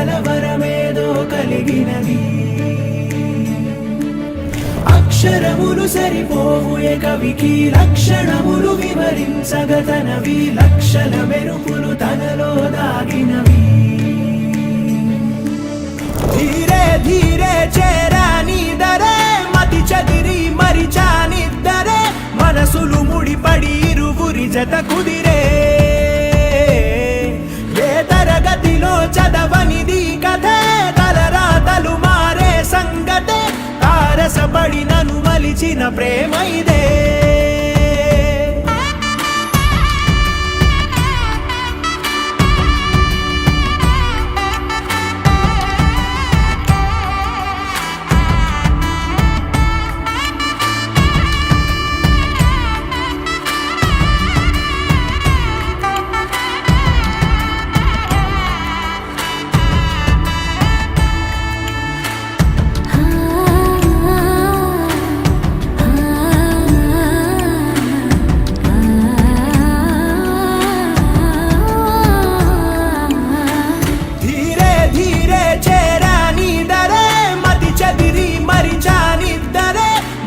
కలవరమేదో కలిగినది అక్షరములు సరిపోవు ఏ కవికి లక్షణములు వివరించగతనవి లక్షల మెరుపులు తనలో దాగినవి ధీరే ధీరే చేరాని దరే మతి చదిరి మరిచానిద్దరే మనసులు ముడిపడి ఇరువురి జత కుదిరే ఏ తరగతిలో చదవనిది కథే తలరాతలు మారే సంగతే తారసపడి నన్ను మలిచిన ప్రేమ ఇదే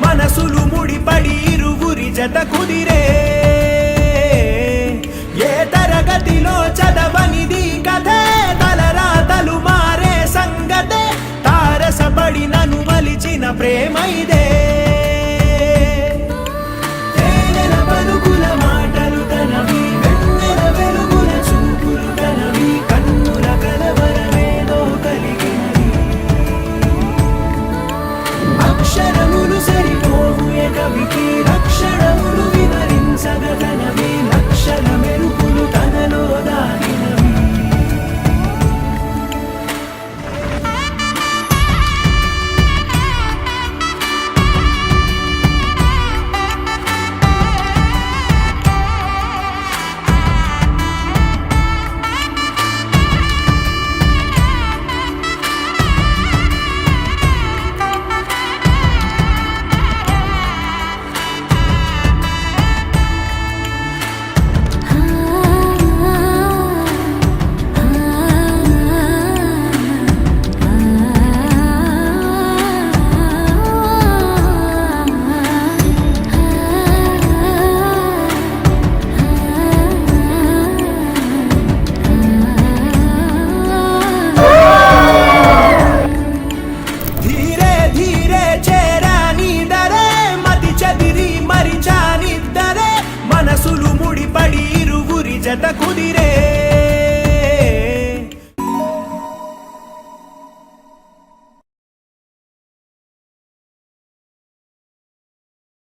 మనసులు ముడిపడి ఇరువురి జత కుదిరే ఏ తరగతిలో చదవనిది కథే తలరాతలు మారే సంగతే తారసపడి నన్ను మలిచిన ప్రేమ ఇదే తేనెల పలుకుల మాటలు తనవి వెన్నెల వెలుగుల చూపులు తనవి కన్నుల కలవరమేదో కలిగినది అక్షరములు సరిపోవు ఏ కవికి లక్షణములు వివరించగతనవి లక్షల మెరుపులు తనలో దాగినవి మనసులు ముడిపడి ఇరువురి జత కుదిరే